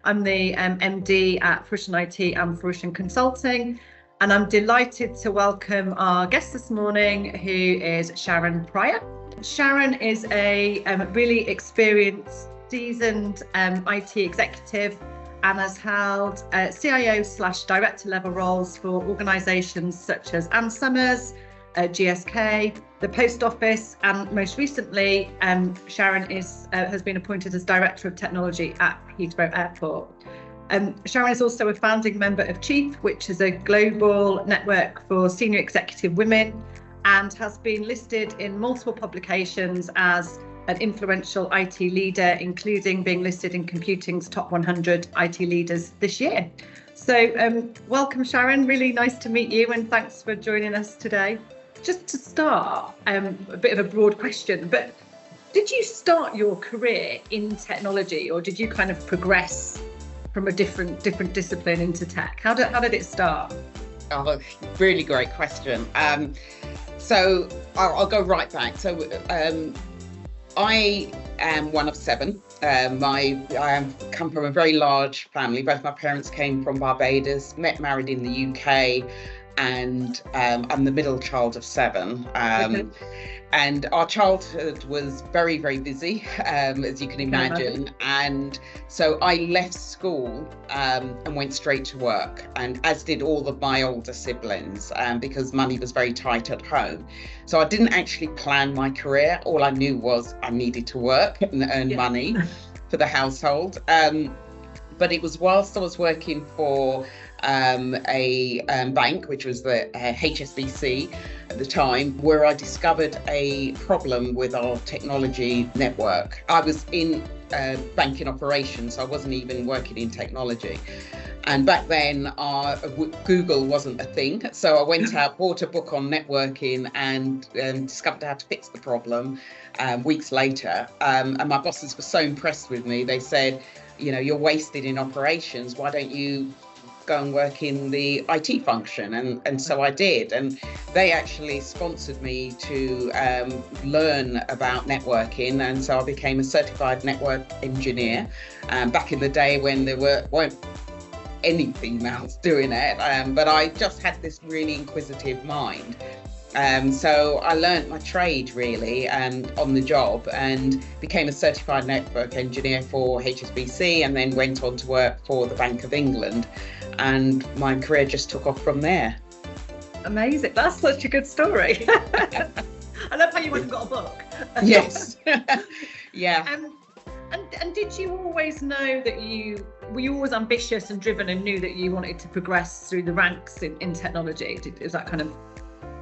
I'm the MD at Fruition IT and Fruition Consulting, and I'm delighted to welcome our guest this morning, who is Sharon Pryor. Sharon is a really experienced, seasoned IT executive and has held CIO/director level roles for organisations such as Ann Summers, GSK, the Post Office, and most recently, Sharon has been appointed as Director of Technology at Heathrow Airport. Sharon is also a founding member of Chief, which is a global network for senior executive women, and has been listed in multiple publications as an influential IT leader, including being listed in Computing's top 100 IT leaders this year. So welcome, Sharon. Really nice to meet you, and thanks for joining us today. Just to start, a bit of a broad question, but did you start your career in technology, or did you kind of progress from a different discipline into tech? How did it start? Oh, really great question. So I'll go right back. So I am one of seven. I come from a very large family. Both my parents came from Barbados, married in the UK, and I'm the middle child of seven. And our childhood was very, very busy, as you can imagine. And so I left school and went straight to work, and as did all of my older siblings, because money was very tight at home. So I didn't actually plan my career. All I knew was I needed to work and earn money for the household. But it was whilst I was working for a bank, which was the HSBC at the time, where I discovered a problem with our technology network. I was in banking operations, so I wasn't even working in technology. And back then, Google wasn't a thing. So I went out, bought a book on networking, and discovered how to fix the problem weeks later. And my bosses were so impressed with me. They said, you know, you're wasted in operations. Why don't you go and work in the IT function? And so I did. And they actually sponsored me to learn about networking. And so I became a certified network engineer back in the day when there weren't any females doing it. But I just had this really inquisitive mind. So I learnt my trade really on the job, and became a certified network engineer for HSBC, and then went on to work for the Bank of England, and my career just took off from there. Amazing. That's such a good story. I love how you went and got a book. Yes. Yeah. And did you always know that were you always ambitious and driven and knew that you wanted to progress through the ranks in technology? Is that kind of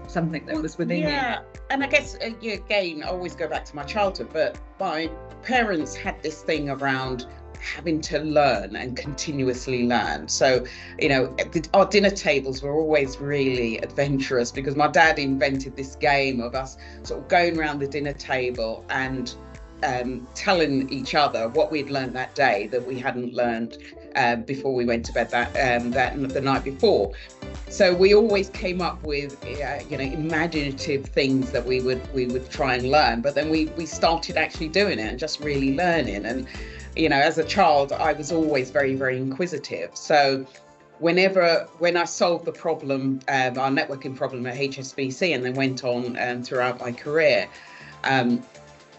something that was within you? Yeah, and I guess again, I always go back to my childhood, but my parents had this thing around having to learn and continuously learn. So, you know, our dinner tables were always really adventurous, because my dad invented this game of us sort of going around the dinner table and telling each other what we'd learned that day that we hadn't learned before we went to bed the night before. So we always came up with imaginative things that we would try and learn, but then we started actually doing it and just really learning. And you know, as a child, I was always very, very inquisitive. So when I solved the problem, our networking problem at HSBC, and then went on throughout my career,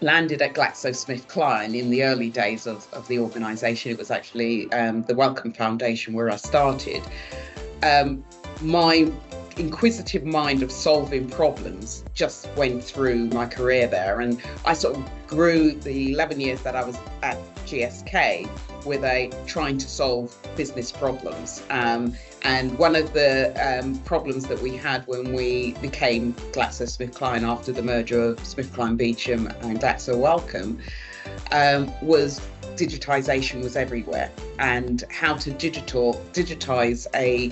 landed at GlaxoSmithKline in the early days of the organisation. It was actually the Wellcome Foundation where I started. My inquisitive mind of solving problems just went through my career there, and I sort of grew the 11 years that I was at GSK with trying to solve business problems. And one of the problems that we had when we became GlaxoSmithKline after the merger of SmithKline Beecham and Glaxo Wellcome was digitization was everywhere, and how to digitize a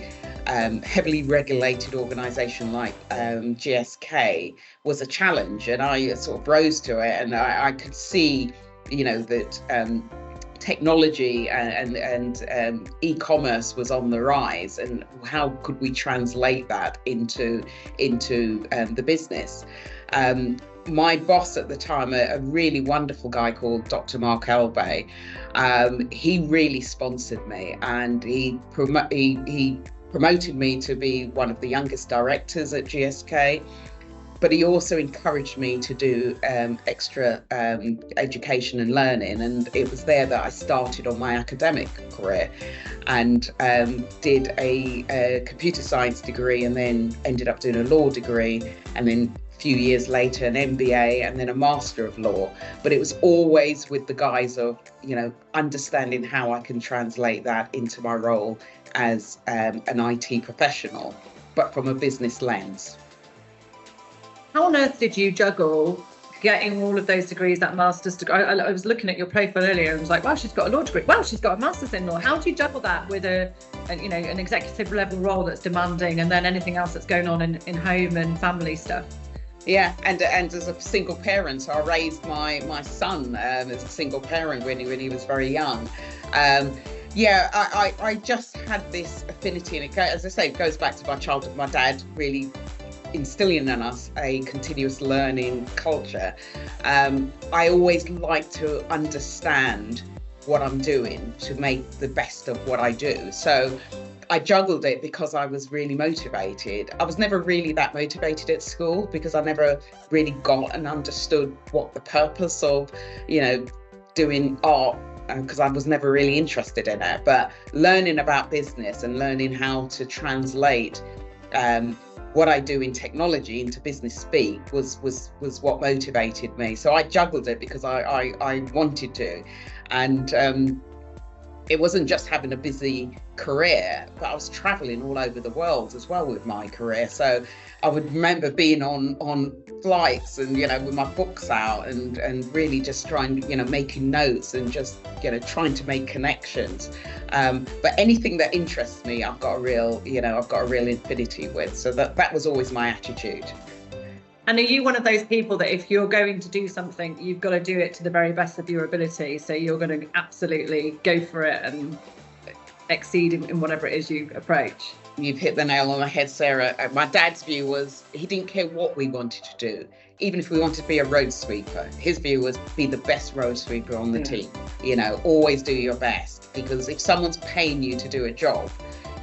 heavily regulated organisation like GSK was a challenge, and I sort of rose to it, and I could see, you know, that technology and e-commerce was on the rise, and how could we translate that into the business. my boss at the time, a really wonderful guy called Dr. Mark Elbay, he really sponsored me, and he promoted me to be one of the youngest directors at GSK. But he also encouraged me to do extra education and learning, and it was there that I started on my academic career, and did a computer science degree, and then ended up doing a law degree, and then a few years later an MBA, and then a Master of Law. But it was always with the guise of, you know, understanding how I can translate that into my role as an IT professional, but from a business lens. How on earth did you juggle getting all of those degrees, that master's degree? I was looking at your profile earlier and was like, wow, she's got a law degree. Wow, she's got a master's in law. How do you juggle that with an executive level role that's demanding, and then anything else that's going on in home and family stuff? Yeah, and as a single parent, so I raised my son as a single parent when he was very young. Yeah, I just had this affinity, and as I say, it goes back to my childhood. My dad really instilling in us a continuous learning culture. I always like to understand what I'm doing to make the best of what I do. So I juggled it because I was really motivated. I was never really that motivated at school because I never really got and understood what the purpose of, you know, doing art, because I was never really interested in it. But learning about business and learning how to translate what I do in technology into business speak was what motivated me. So I juggled it because I wanted to, and it wasn't just having a busy career, but I was traveling all over the world as well with my career. So I would remember being on flights and, you know, with my books out and really just trying, you know, making notes and just, you know, trying to make connections. But anything that interests me, I've got a real affinity with. So that was always my attitude. And are you one of those people that if you're going to do something, you've got to do it to the very best of your ability? So you're going to absolutely go for it and exceed in whatever it is you approach? You've hit the nail on the head, Sarah. My dad's view was he didn't care what we wanted to do. Even if we wanted to be a road sweeper, his view was be the best road sweeper on the team. You know, always do your best, because if someone's paying you to do a job,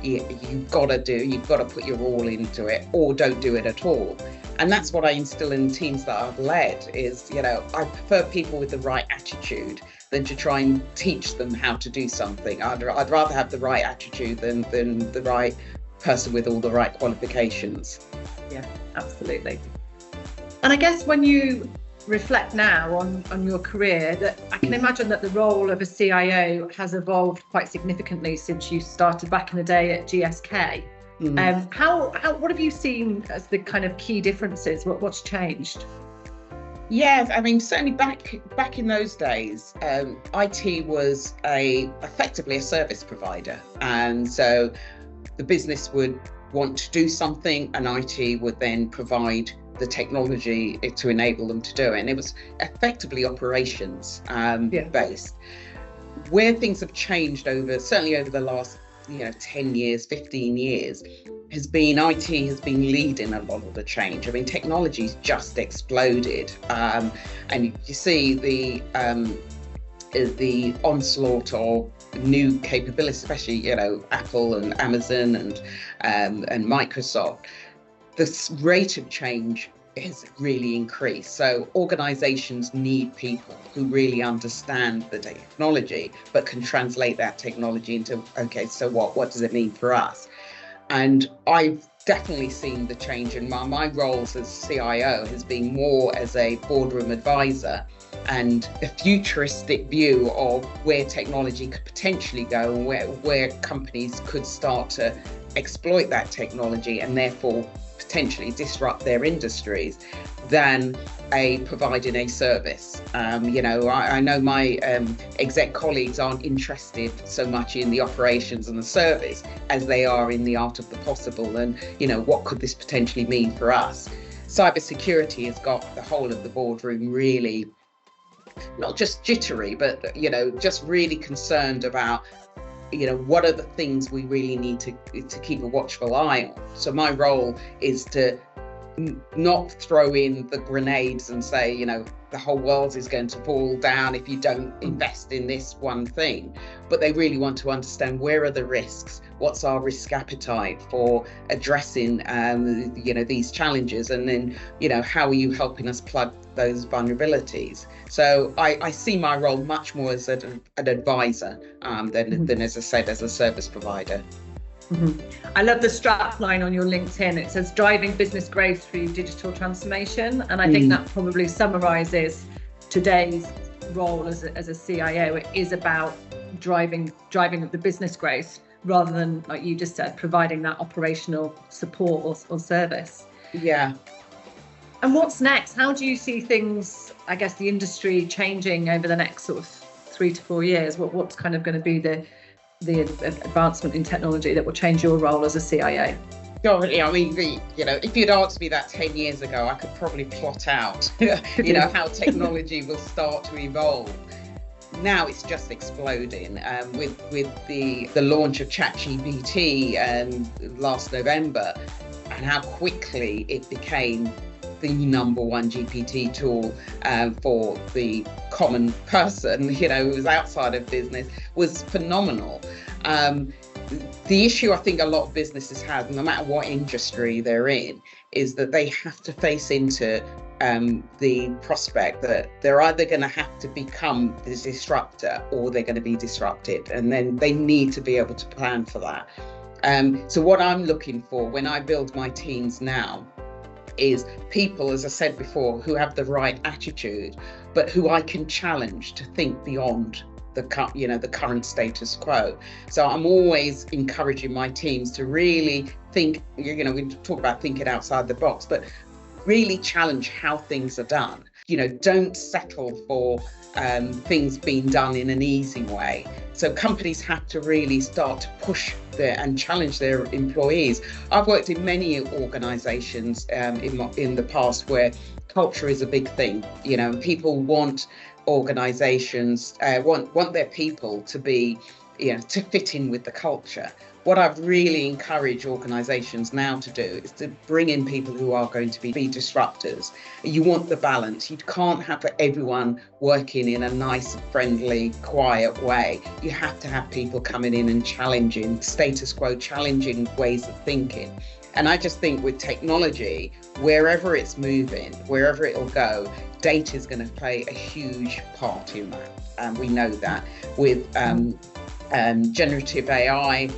you've got to put your all into it, or don't do it at all. And that's what I instill in teams that I've led is, you know, I prefer people with the right attitude than to try and teach them how to do something. I'd rather have the right attitude than the right person with all the right qualifications. Yeah, absolutely. And I guess when you reflect now on your career, that I can imagine that the role of a CIO has evolved quite significantly since you started back in the day at GSK. What have you seen as the kind of key differences? What's changed? Yes, I mean, certainly back in those days, IT was effectively a service provider, and so the business would want to do something, and IT would then provide the technology to enable them to do it, and it was effectively operations based. Where things have changed certainly over the last 10 years, 15 years, has been IT has been leading a lot of the change. I mean, technology's just exploded, and you see the onslaught of new capabilities, especially Apple and Amazon and Microsoft. The rate of change has really increased. So organizations need people who really understand the technology, but can translate that technology into, okay, so what does it mean for us? And I've definitely seen the change in my roles as CIO has been more as a boardroom advisor and a futuristic view of where technology could potentially go and where companies could start to exploit that technology and therefore potentially disrupt their industries than providing a service. I know my exec colleagues aren't interested so much in the operations and the service as they are in the art of the possible and, what could this potentially mean for us? Cybersecurity has got the whole of the boardroom really not just jittery, but, just really concerned about what are the things we really need to keep a watchful eye on. So my role is to not throw in the grenades and say, you know, the whole world is going to fall down if you don't invest in this one thing. But they really want to understand, where are the risks? What's our risk appetite for addressing, you know, these challenges? And then, you know, how are you helping us plug those vulnerabilities? So I see my role much more as an advisor than, as I said, as a service provider. I love the strap line on your LinkedIn. It says driving business growth through digital transformation. And I think that probably summarizes today's role as a CIO. It is about driving the business growth, rather than, like you just said, providing that operational support or service. Yeah. And what's next? How do you see things, I guess, the industry changing over the next sort of 3 to 4 years? What's kind of going to be the advancement in technology that will change your role as a CIO? God, I mean, you know, if you'd asked me that 10 years ago, I could probably plot out, you know, how technology will start to evolve. Now it's just exploding, with the launch of ChatGPT last November, and how quickly it became the #1 GPT tool for the common person, you know, who was outside of business, was phenomenal. The issue I think a lot of businesses have, no matter what industry they're in, is that they have to face into the prospect that they're either going to have to become the disruptor, or they're going to be disrupted, and then they need to be able to plan for that. So what I'm looking for when I build my teams now is people, as I said before, who have the right attitude, but who I can challenge to think beyond the current status quo. So I'm always encouraging my teams to really think, you know, we talk about thinking outside the box, but really challenge how things are done. You know, don't settle for things being done in an easy way. So companies have to really start to push and challenge their employees. I've worked in many organizations in the past where culture is a big thing. You know, people want organizations, want their people to be, you know, to fit in with the culture. What I've really encouraged organizations now to do is to bring in people who are going to be disruptors. You want the balance. You can't have everyone working in a nice, friendly, quiet way. You have to have people coming in and challenging status quo, challenging ways of thinking. And I just think with technology, wherever it's moving, wherever it will go, data is going to play a huge part in that. And we know that with generative AI,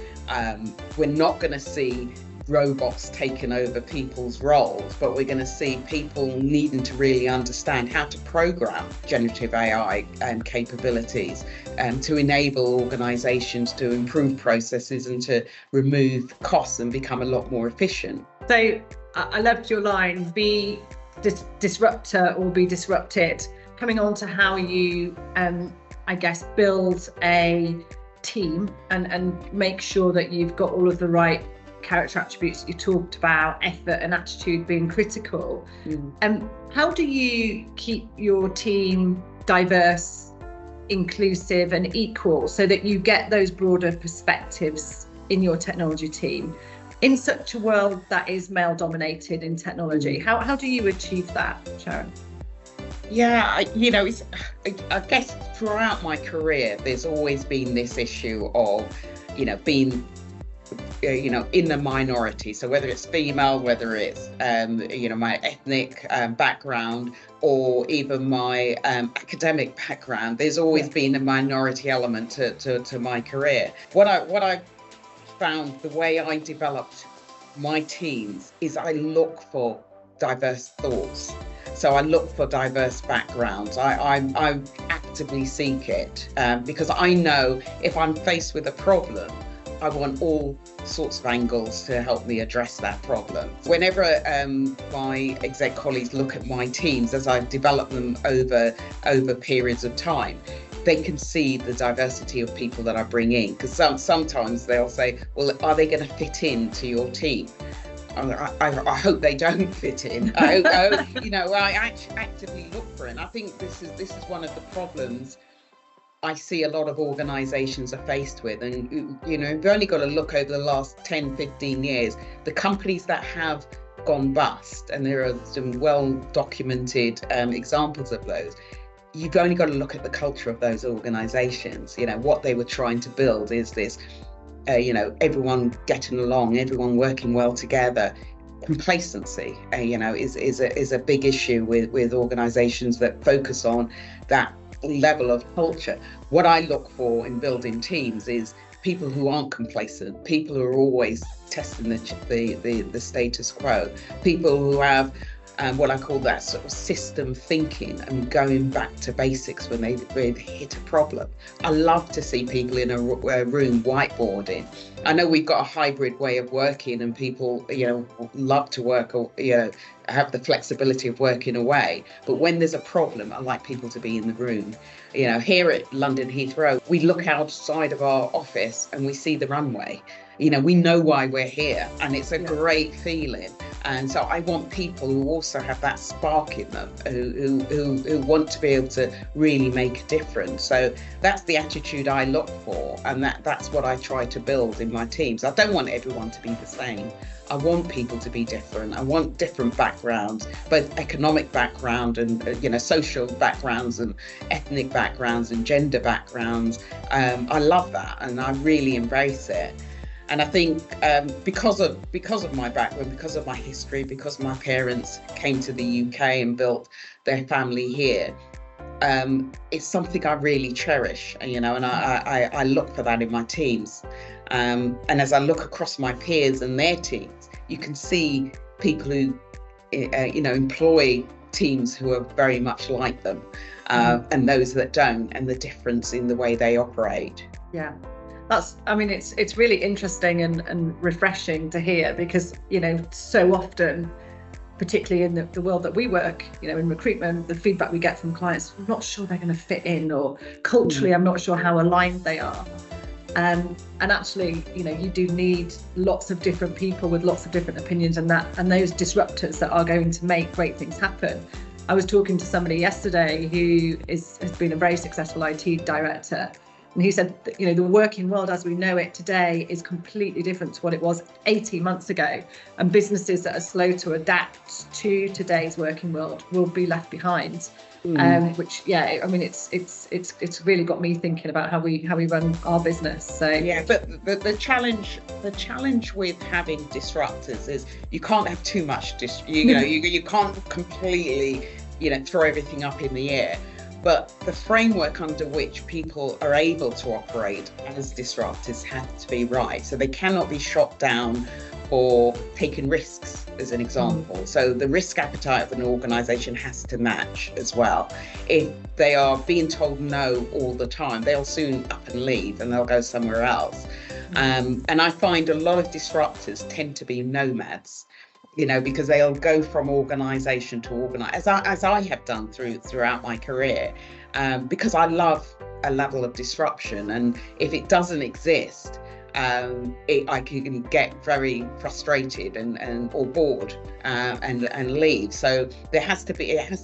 we're not going to see robots taking over people's roles, but we're going to see people needing to really understand how to program generative AI capabilities to enable organizations to improve processes and to remove costs and become a lot more efficient. So I loved your line, be disruptor or be disrupted. Coming on to how you, I guess, build a team and make sure that you've got all of the right character attributes that you talked about, effort and attitude being critical. How do you keep your team diverse, inclusive and equal, so that you get those broader perspectives in your technology team in such a world that is male dominated in technology? How do you achieve that, Sharon? Yeah, you know, I guess throughout my career, there's always been this issue of, you know, being, you know, in the minority. So whether it's female, whether it's, you know, my ethnic background, or even my academic background, there's always been a minority element to my career. What I found, the way I developed my teams, is I look for diverse thoughts. So I look for diverse backgrounds. I actively seek it because I know if I'm faced with a problem, I want all sorts of angles to help me address that problem. Whenever my exec colleagues look at my teams as I develop them over periods of time, they can see the diversity of people that I bring in. Because sometimes they'll say, well, are they going to fit into your team? I hope they don't fit in. I hope, you know, I actively look for it. And I think this is one of the problems I see a lot of organizations are faced with. And, you know, you've only got to look over the last 10, 15 years, the companies that have gone bust, and there are some well documented examples of those, you've only got to look at the culture of those organizations. What they were trying to build is this everyone getting along, everyone working well together. Complacency is a big issue with organizations that focus on that level of culture. What I look for in building teams is people who aren't complacent, people who are always testing the status quo, people who have what I call that sort of system thinking and going back to basics when they hit a problem. I love to see people in a room whiteboarding. I know we've got a hybrid way of working, and people, love to work or, have the flexibility of working away. But when there's a problem, I like people to be in the room. Here at London Heathrow, we look outside of our office and we see the runway. We know why we're here, and it's a great feeling. And so I want people who also have that spark in them, who want to be able to really make a difference. So that's the attitude I look for, and that's what I try to build in my teams. I don't want everyone to be the same. I want people to be different. I want different backgrounds, both economic background and social backgrounds and ethnic backgrounds and gender backgrounds. I love that, and I really embrace it. And I think because of my background, because of my history, because my parents came to the UK and built their family here, it's something I really cherish, and I look for that in my teams. And as I look across my peers and their teams, you can see people who, employ teams who are very much like them, and those that don't, and the difference in the way they operate. Yeah. It's really interesting and refreshing to hear, because, so often, particularly in the world that we work, in recruitment, the feedback we get from clients, I'm not sure they're going to fit in, or culturally, I'm not sure how aligned they are. And actually, you do need lots of different people with lots of different opinions, and those disruptors that are going to make great things happen. I was talking to somebody yesterday who has been a very successful IT director. And he said that, the working world as we know it today is completely different to what it was 18 months ago. And businesses that are slow to adapt to today's working world will be left behind. Which, it's really got me thinking about how we run our business. So but the challenge with having disruptors is you can't have too much. You can't completely throw everything up in the air. But the framework under which people are able to operate as disruptors has to be right. So they cannot be shot down or taking risks, as an example. So the risk appetite of an organisation has to match as well. If they are being told no all the time, they'll soon up and leave and they'll go somewhere else. And I find a lot of disruptors tend to be nomads. Because they'll go from organisation to organisation, as I have done throughout my career, because I love a level of disruption. And if it doesn't exist, I can get very frustrated or bored and leave. So it has to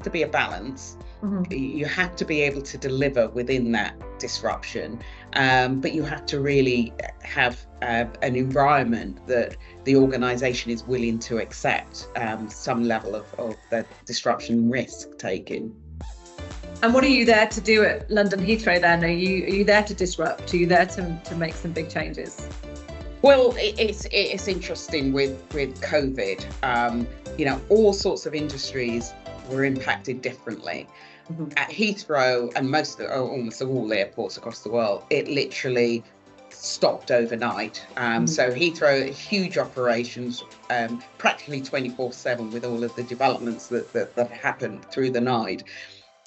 be a balance. You have to be able to deliver within that disruption, but you have to really have an environment that the organisation is willing to accept some level of the disruption risk taking. And what are you there to do at London Heathrow then? Are you there to disrupt? Are you there to make some big changes? Well, it's interesting with COVID. All sorts of industries were impacted differently. At Heathrow and almost all airports across the world, it literally stopped overnight. So Heathrow, huge operations, practically 24/7 with all of the developments that happened through the night.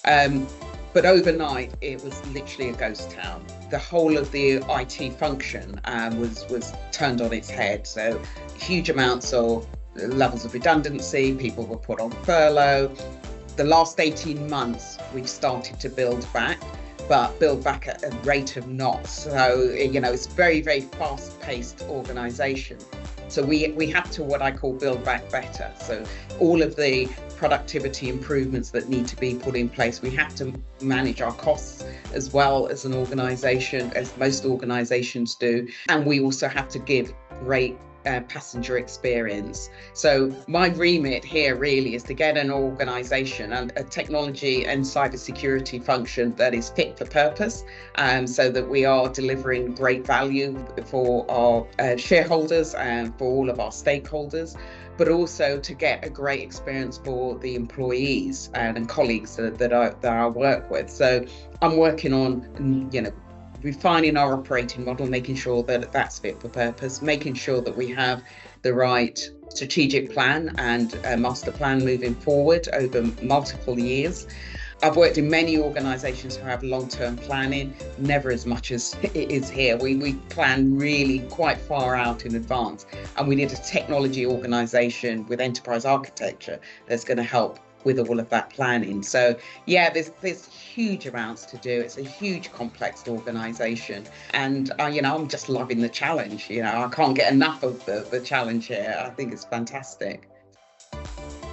But overnight, it was literally a ghost town. The whole of the IT function was turned on its head. So huge amounts of levels of redundancy, people were put on furlough. The last 18 months, we've started to build back, but build back at a rate of knots. So, it's a very, very fast-paced organisation. So we have to, what I call, build back better. So all of the productivity improvements that need to be put in place, we have to manage our costs as well as an organisation, as most organisations do. And we also have to give great passenger experience. So my remit here really is to get an organization and a technology and cybersecurity function that is fit for purpose, so that we are delivering great value for our shareholders and for all of our stakeholders, but also to get a great experience for the employees and colleagues that I work with. So I'm working on, refining our operating model, making sure that that's fit for purpose, making sure that we have the right strategic plan and master plan moving forward over multiple years. I've worked in many organisations who have long-term planning, never as much as it is here. We plan really quite far out in advance, and we need a technology organisation with enterprise architecture that's going to help with all of that planning. So yeah, there's huge amounts to do. It's a huge complex organisation, and I'm just loving the challenge. I can't get enough of the challenge here. I think it's fantastic.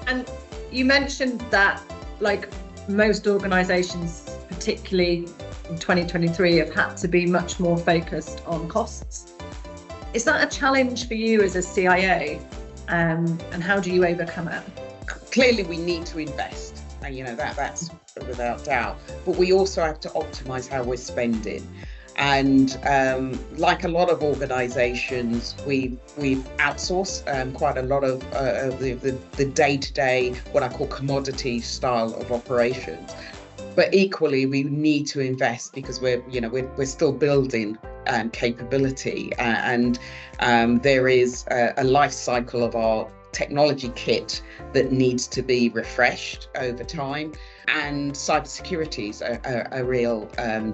And you mentioned that, like most organisations, particularly in 2023, have had to be much more focused on costs. Is that a challenge for you as a CIO, and how do you overcome it? Clearly we need to invest, and that's without doubt, but we also have to optimize how we're spending. And like a lot of organizations, we've outsourced quite a lot of the day-to-day, what I call commodity style of operations. But equally, we need to invest because we're still building capability, and there is a life cycle of our technology kit that needs to be refreshed over time, and cybersecurity is a real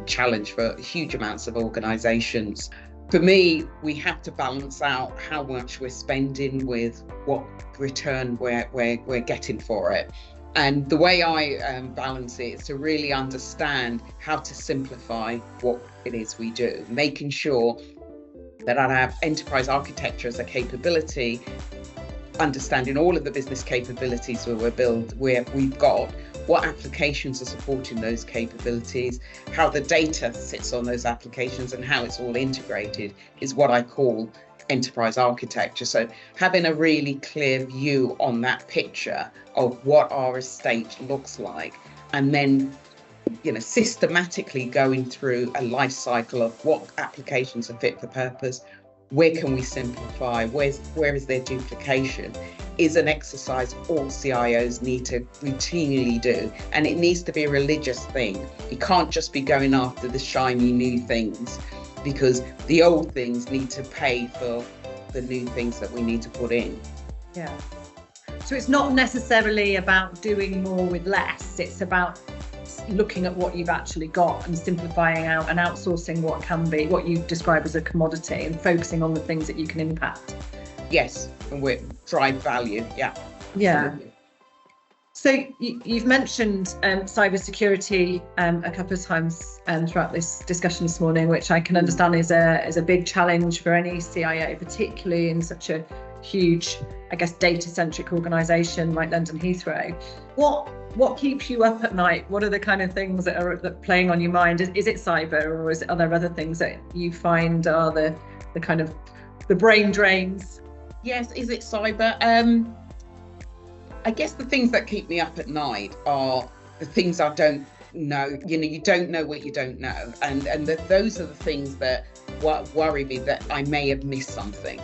challenge for huge amounts of organizations. For me, we have to balance out how much we're spending with what return we're getting for it. And the way I balance it is to really understand how to simplify what it is we do, making sure that I have enterprise architecture as a capability, understanding all of the business capabilities where we've got, what applications are supporting those capabilities, how the data sits on those applications, and how it's all integrated is what I call enterprise architecture. So having a really clear view on that picture of what our estate looks like, and then systematically going through a life cycle of what applications are fit for purpose, where can we simplify, where is there duplication, is an exercise all CIOs need to routinely do. And it needs to be a religious thing. You can't just be going after the shiny new things, because the old things need to pay for the new things that we need to put in. Yeah. So it's not necessarily about doing more with less, it's about looking at what you've actually got and simplifying out and outsourcing what can be what you describe as a commodity, and focusing on the things that you can impact. Yes, and we drive value. Yeah. Absolutely. So you've mentioned cybersecurity a couple of times throughout this discussion this morning, which I can understand is a big challenge for any CIO, particularly in such a huge, I guess, data-centric organisation like London Heathrow. What keeps you up at night? What are the kind of things that are playing on your mind? Is it cyber, or are there other things that you find are the kind of the brain drains? Yes, is it cyber? I guess the things that keep me up at night are the things I don't know. You don't know what you don't know, and those are the things that worry me, that I may have missed something.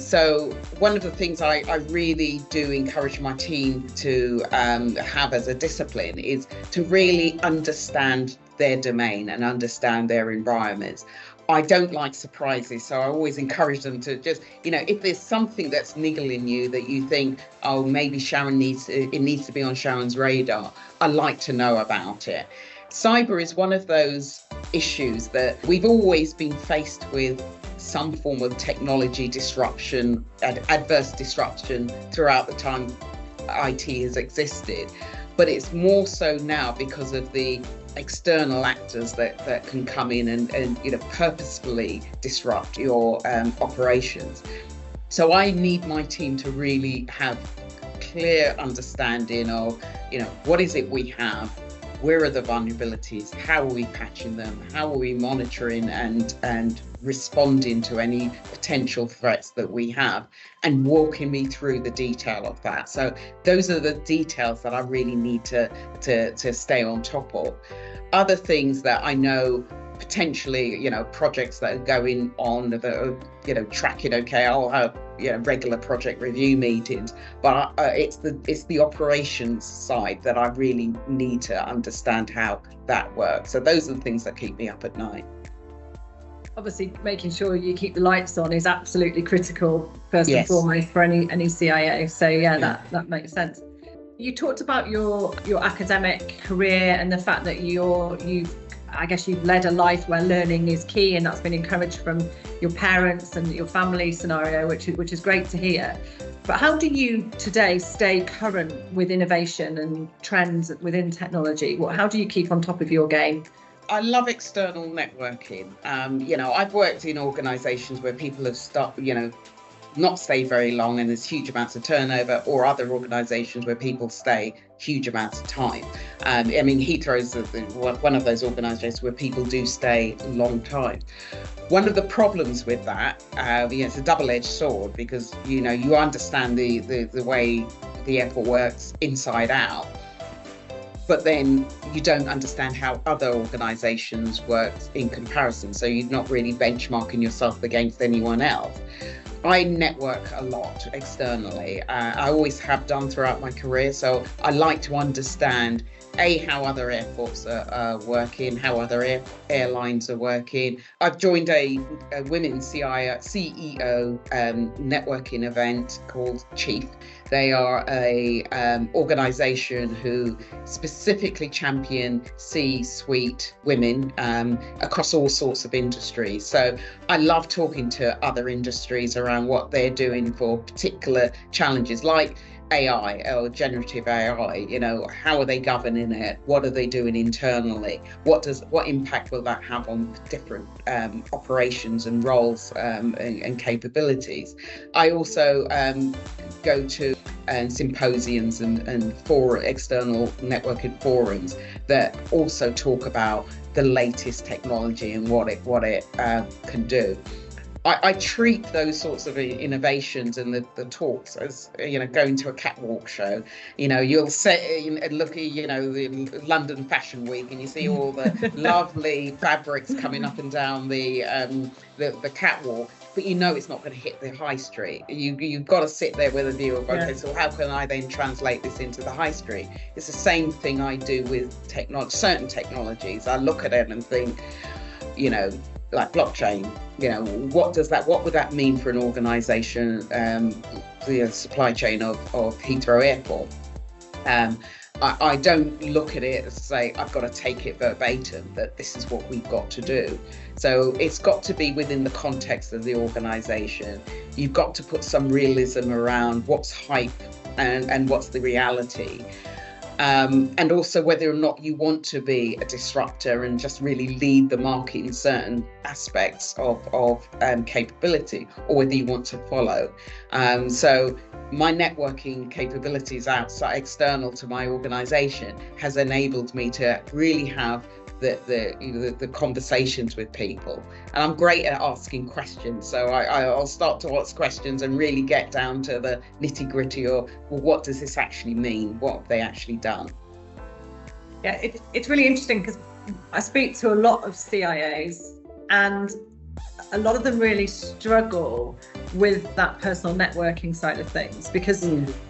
So one of the things I really do encourage my team to have as a discipline is to really understand their domain and understand their environments. I don't like surprises, so I always encourage them to just, if there's something that's niggling you that you think, oh, maybe Sharon needs to be on Sharon's radar, I'd like to know about it. Cyber is one of those issues that we've always been faced with some form of technology disruption and adverse disruption throughout the time IT has existed. But it's more so now because of the external actors that can come in and purposefully disrupt your operations. So I need my team to really have clear understanding of what is it we have, where are the vulnerabilities, how are we patching them, how are we monitoring and responding to any potential threats that we have, and walking me through the detail of that. So those are the details that I really need to stay on top of. Other things that I know potentially, projects that are going on that are, tracking, okay, I'll have, regular project review meetings, but it's the operations side that I really need to understand how that works. So those are the things that keep me up at night. Obviously, making sure you keep the lights on is absolutely critical, first Yes. and foremost, for any CIO. So yeah. That makes sense. You talked about your academic career and the fact that you've led a life where learning is key, and that's been encouraged from your parents and your family scenario, which is great to hear. But how do you today stay current with innovation and trends within technology? How do you keep on top of your game? I love external networking. I've worked in organizations where people have not stay very long and there's huge amounts of turnover, or other organizations where people stay huge amounts of time. Heathrow is one of those organizations where people do stay a long time. One of the problems with that, it's a double-edged sword, because you understand the way the airport works inside out, but then you don't understand how other organizations work in comparison, so you're not really benchmarking yourself against anyone else. I network a lot externally. I always have done throughout my career. So I like to understand, how other airports are working, how other airlines are working. I've joined a women's CEO networking event called Chief. They are a organisation who specifically champion C-suite women across all sorts of industries. So I love talking to other industries around what they're doing for particular challenges, like AI or generative AI. How are they governing it? What are they doing internally? What impact will that have on different operations and roles and capabilities? I also go to symposiums and for external networking forums that also talk about the latest technology and what it can do. I treat those sorts of innovations and the talks as, going to a catwalk show. You'll look at, the London Fashion Week, and you see all the lovely fabrics coming up and down the catwalk, but it's not going to hit the high street. You've got to sit there with a view of, okay, so how can I then translate this into the high street? It's the same thing I do with certain technologies. I look at it and think, like blockchain, what would that mean for an organization, the supply chain of Heathrow Airport? I don't look at it as say, I've got to take it verbatim, that this is what we've got to do. So it's got to be within the context of the organization. You've got to put some realism around what's hype and what's the reality. And also whether or not you want to be a disruptor and just really lead the market in certain aspects of capability, or whether you want to follow. So my networking capabilities outside, external to my organization, has enabled me to really have the conversations with people, and I'm great at asking questions. So I'll start to ask questions and really get down to the nitty gritty of, well, what does this actually mean? What have they actually done? Yeah, it's really interesting, because I speak to a lot of CIOs, and a lot of them really struggle with that personal networking side of things, because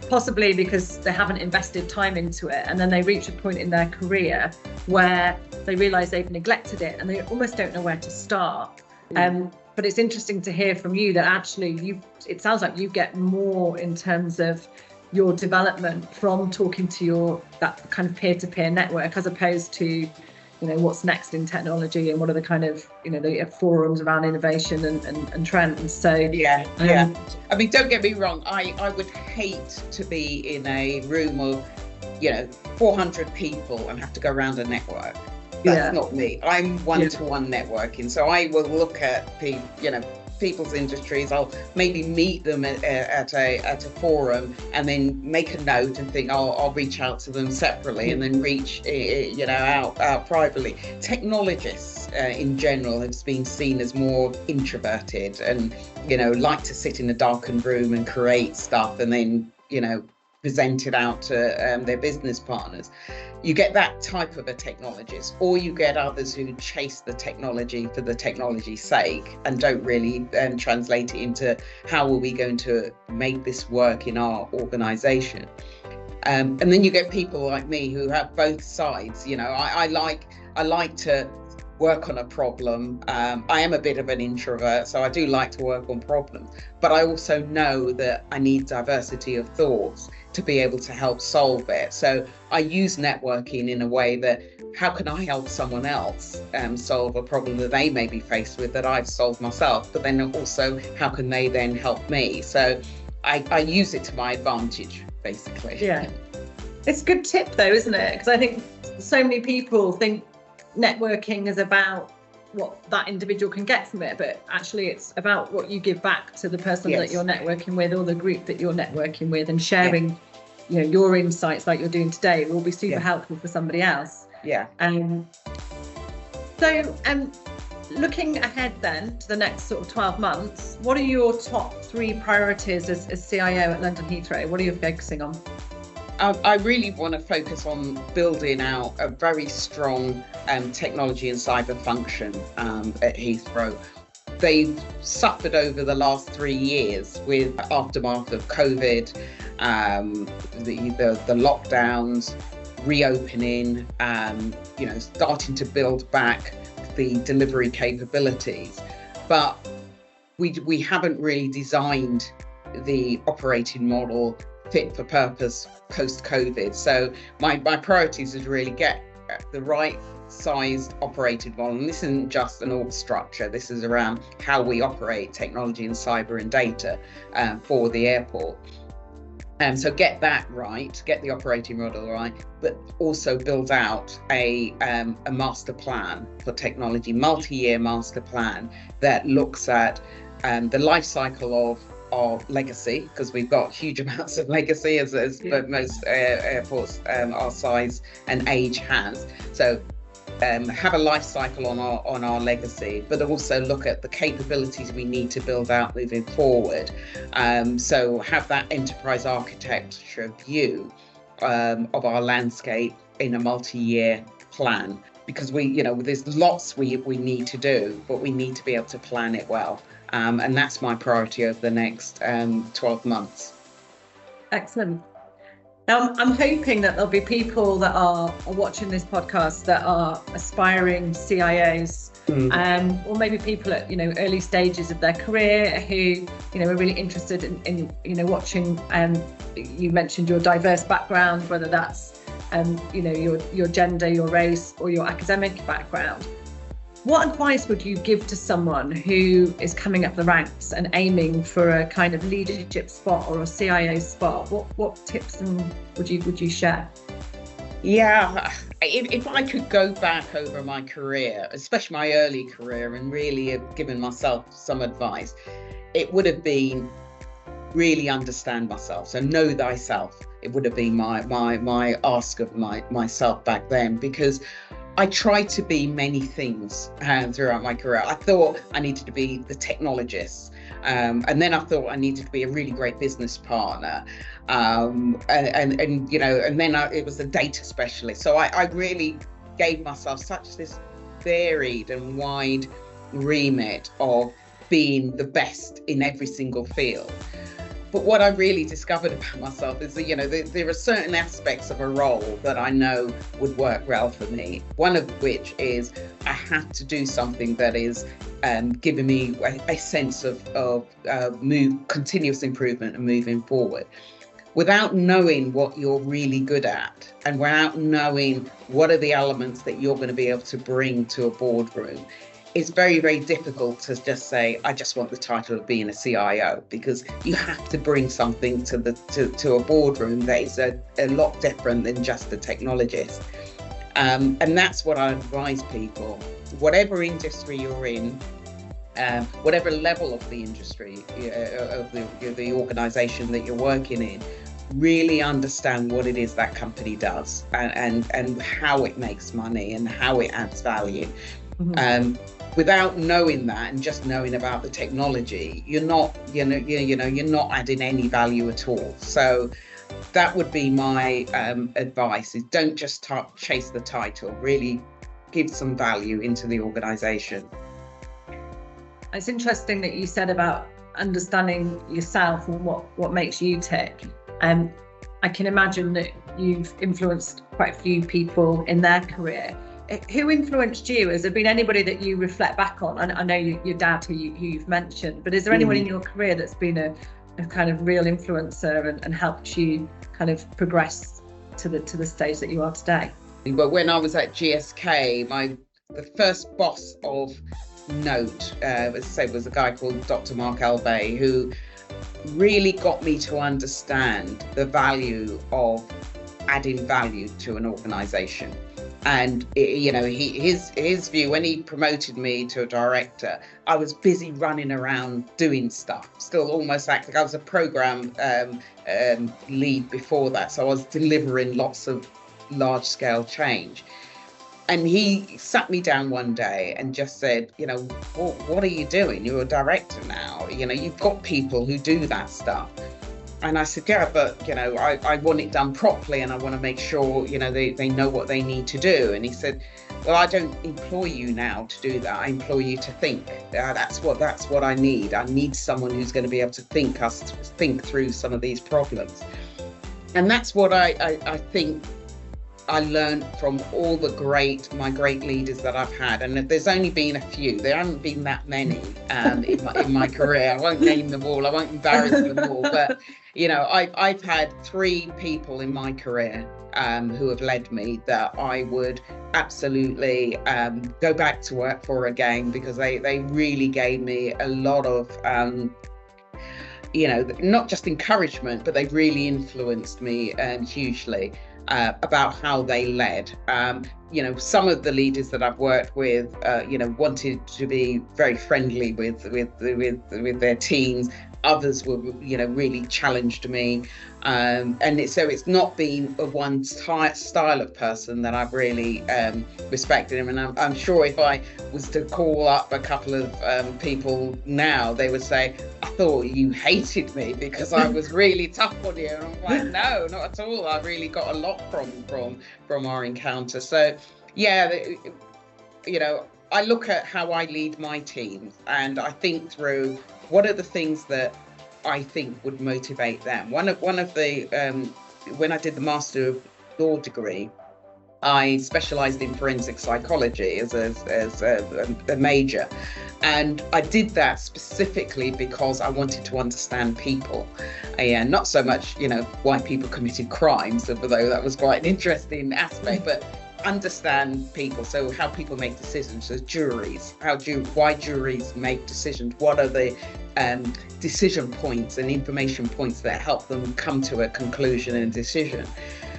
possibly because they haven't invested time into it, and then they reach a point in their career where they realize they've neglected it and they almost don't know where to start. But it's interesting to hear from you that actually it sounds like you get more in terms of your development from talking to that kind of peer-to-peer network, as opposed to what's next in technology and what are the kind of the forums around innovation and trends. So I mean, don't get me wrong, I would hate to be in a room of 400 people and have to go around a network. That's not me. I'm one-to-one networking, so I will look at people, people's industries, I'll maybe meet them at a forum and then make a note and think, oh, I'll reach out to them separately and then reach out privately. Technologists in general have been seen as more introverted and like to sit in a darkened room and create stuff and then present it out to their business partners. You get that type of a technologist, or you get others who chase the technology for the technology's sake and don't really translate it into how are we going to make this work in our organization. And then you get people like me who have both sides. I like to work on a problem. I am a bit of an introvert, so I do like to work on problems, but I also know that I need diversity of thoughts to be able to help solve it. So I use networking in a way that, how can I help someone else solve a problem that they may be faced with that I've solved myself, but then also how can they then help me? So I use it to my advantage, basically. Yeah, it's a good tip though, isn't it? Because I think so many people think networking is about what that individual can get from it, but actually it's about what you give back to the person that you're networking with, or the group that you're networking with, and sharing your insights like you're doing today will be super helpful for somebody else. Looking ahead then to the next sort of 12 months, what are your top 3 priorities as CIO at London Heathrow? What are you focusing on? I really want to focus on building out a very strong technology and cyber function at Heathrow. They've suffered over the last 3 years with aftermath of COVID, the lockdowns, reopening, starting to build back the delivery capabilities. But we haven't really designed the operating model fit for purpose post-COVID. So my priorities is really get the right sized operating model. And this isn't just an org structure. This is around how we operate technology and cyber and data for the airport. So get that right, get the operating model right, but also build out a master plan for technology, multi-year master plan that looks at the life cycle of legacy, because we've got huge amounts of legacy as most airports our size and age has. So have a life cycle on our legacy, but also look at the capabilities we need to build out moving forward. So have that enterprise architecture view of our landscape in a multi-year plan, because there's lots we need to do, but we need to be able to plan it well. And that's my priority over the next 12 months. Excellent. Now, I'm hoping that there'll be people that are watching this podcast that are aspiring CIOs, or maybe people at early stages of their career who are really interested in watching. You mentioned your diverse background, whether that's your gender, your race, or your academic background. What advice would you give to someone who is coming up the ranks and aiming for a kind of leadership spot or a CIO spot? What tips would you share? Yeah, if I could go back over my career, especially my early career, and really have given myself some advice, it would have been really understand myself. So know thyself. It would have been my ask of myself back then, because I tried to be many things throughout my career. I thought I needed to be the technologist, and then I thought I needed to be a really great business partner, and then it was the data specialist. So I really gave myself such this varied and wide remit of being the best in every single field. But what I really discovered about myself is that, there are certain aspects of a role that I know would work well for me. One of which is I have to do something that is giving me a sense of continuous improvement and moving forward. Without knowing what you're really good at, and without knowing what are the elements that you're going to be able to bring to a boardroom, it's very, very difficult to just say, I just want the title of being a CIO, because you have to bring something to a boardroom that is a lot different than just a technologist. And that's what I advise people. Whatever industry you're in, whatever level of the industry, of the organization that you're working in, really understand what it is that company does, and how it makes money and how it adds value. Without knowing that and just knowing about the technology, you're not adding any value at all. So that would be my advice: is don't just chase the title, really give some value into the organization. It's interesting that you said about understanding yourself and what makes you tick. I can imagine that you've influenced quite a few people in their career. Who influenced you? Has there been anybody that you reflect back on? I know your dad, who you've mentioned, but is there anyone in your career that's been a kind of real influencer and helped you kind of progress to the stage that you are today? But when I was at GSK, the first boss of note, as I say, was a guy called Dr. Mark Elbay, who really got me to understand the value of adding value to an organization. And his view, when he promoted me to a director, I was busy running around doing stuff, still almost acting. I was a program lead before that, so I was delivering lots of large-scale change. And he sat me down one day and just said, what are you doing? You're a director now. You've got people who do that stuff. And I said, yeah, but, I want it done properly, and I want to make sure, they know what they need to do. And he said, well, I don't employ you now to do that. I employ you to think. That's what I need. I need someone who's going to be able to think through some of these problems. And that's what I think I learned from all my great leaders that I've had, and there's only been a few. There haven't been that many in my career. I won't name them all. I won't embarrass them all. But I've had 3 people in my career who have led me that I would absolutely go back to work for again, because they really gave me a lot of not just encouragement, but they really influenced me hugely. About how they led. Some of the leaders that I've worked with, wanted to be very friendly with their teams. Others were, really challenged me. So it's not been a one style of person that I've really respected him. And I'm sure if I was to call up a couple of people now, they would say, I thought you hated me because I was really tough on you. And I'm like, no, not at all. I really got a lot from our encounter. So yeah, I look at how I lead my team, and I think through what are the things that I think would motivate them. One of the when I did the Master of Law degree, I specialised in forensic psychology as a major, and I did that specifically because I wanted to understand people, and not so much why people committed crimes, although that was quite an interesting aspect, but understand people, so how people make decisions, so juries, why juries make decisions, what are the decision points and information points that help them come to a conclusion and decision.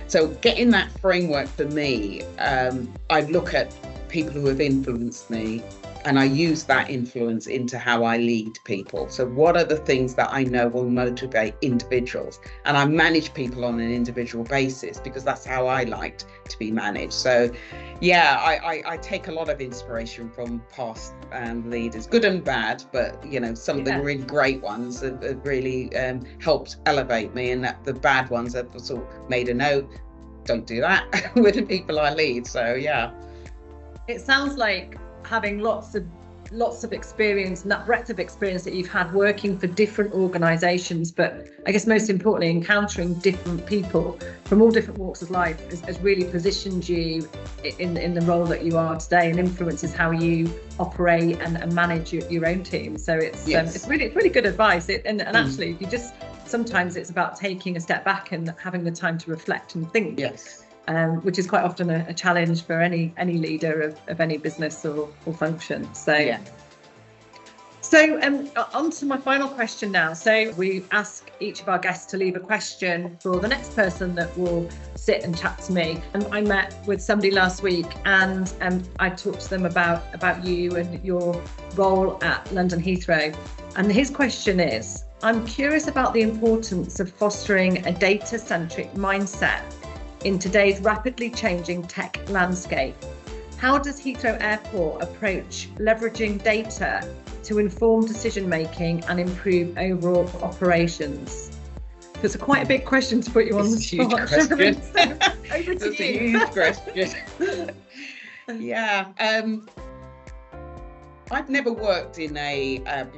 So getting that framework for me, I look at people who have influenced me, and I use that influence into how I lead people. So what are the things that I know will motivate individuals? And I manage people on an individual basis because that's how I liked to be managed. So yeah, I take a lot of inspiration from past leaders, good and bad, but some of the really great ones have really helped elevate me, and that the bad ones have sort of made a note, don't do that with the people I lead. So yeah. It sounds like having lots of experience, and that breadth of experience that you've had working for different organisations, but I guess most importantly encountering different people from all different walks of life has really positioned you in the role that you are today, and influences how you operate and manage your own team. So it's really good advice. Actually, you just sometimes it's about taking a step back and having the time to reflect and think. Yes. Which is quite often a challenge for any leader of any business or function. So, yeah. So on to my final question now. So we ask each of our guests to leave a question for the next person that will sit and chat to me. I met with somebody last week, and I talked to them about you and your role at London Heathrow. And his question is, I'm curious about the importance of fostering a data-centric mindset in today's rapidly changing tech landscape. How does Heathrow Airport approach leveraging data to inform decision-making and improve overall operations? So it's quite a big question to put you on the spot. Huge question. So, over to That's you. a huge question. Yeah. I'd never worked in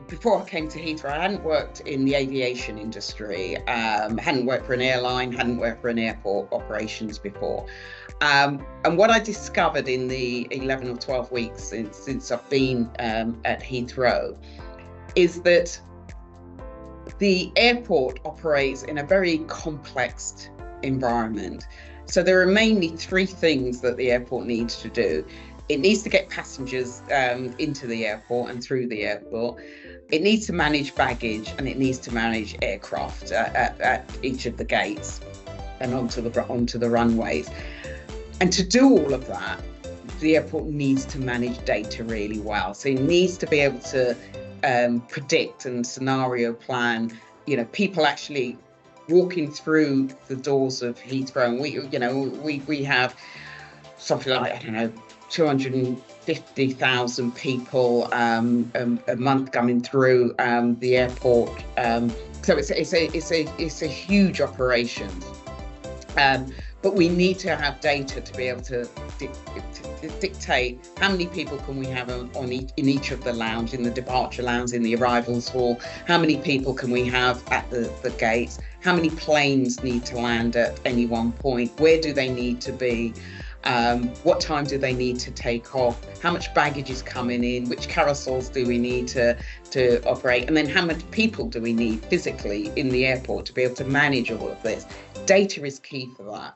before I came to Heathrow, I hadn't worked in the aviation industry, hadn't worked for an airline, hadn't worked for an airport operations before. And what I discovered in the 11 or 12 weeks since I've been at Heathrow is that the airport operates in a very complex environment. So there are mainly three things that the airport needs to do. It needs to get passengers into the airport and through the airport. It needs to manage baggage, and it needs to manage aircraft at each of the gates and onto the runways. And to do all of that, the airport needs to manage data really well. So it needs to be able to predict and scenario plan, people actually walking through the doors of Heathrow. And we have something like, 250,000 people a month coming through the airport. So it's a huge operation. But we need to have data to be able to dictate how many people can we have in each of the lounge, in the departure lounge, in the arrivals hall, how many people can we have at the gates, how many planes need to land at any one point, where do they need to be, what time do they need to take off, how much baggage is coming in, which carousels do we need to operate, and then how many people do we need physically in the airport to be able to manage all of this. Data is key for that.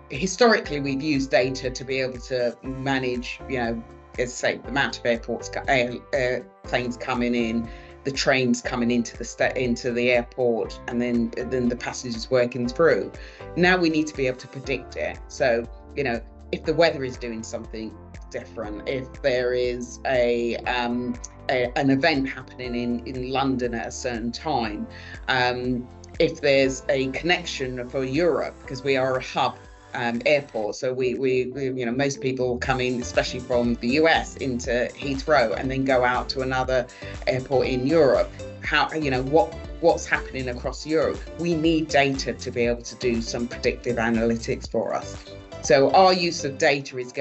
Historically we've used data to be able to manage, let's say, the amount of airplanes coming in, the trains coming into the airport, and then the passengers working through. Now we need to be able to predict it. So, if the weather is doing something different, if there is an event happening in London at a certain time, if there's a connection for Europe, because we are a hub airport, so we most people come in, especially from the US, into Heathrow and then go out to another airport in Europe. How what's happening across Europe? We need data to be able to do some predictive analytics for us. So our use of data is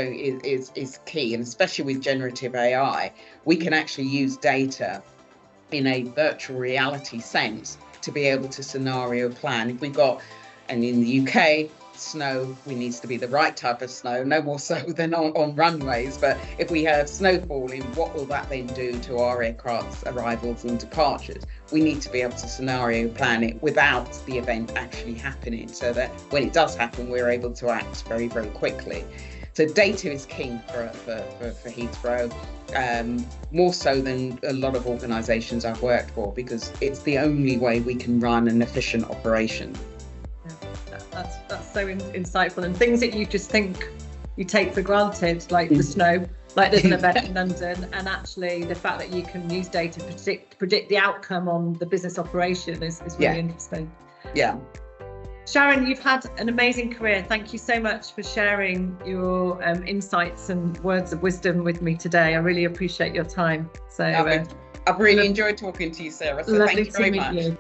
key, and especially with generative AI, we can actually use data in a virtual reality sense to be able to scenario plan. If we've got, and in the UK, snow, we needs to be the right type of snow, no more so than on runways. But if we have snow falling, what will that then do to our aircraft's arrivals and departures? We need to be able to scenario plan it without the event actually happening, so that when it does happen, we're able to act very, very quickly. So data is king for Heathrow, more so than a lot of organisations I've worked for, because it's the only way we can run an efficient operation. That's so insightful, and things that you just think you take for granted, like the snow, like there's an event in London, and actually the fact that you can use data to predict the outcome on the business operation is really interesting. Yeah. Sharon, you've had an amazing career. Thank you so much for sharing your insights and words of wisdom with me today. I really appreciate your time. So I've really enjoyed talking to you, Sarah. So thank you very much.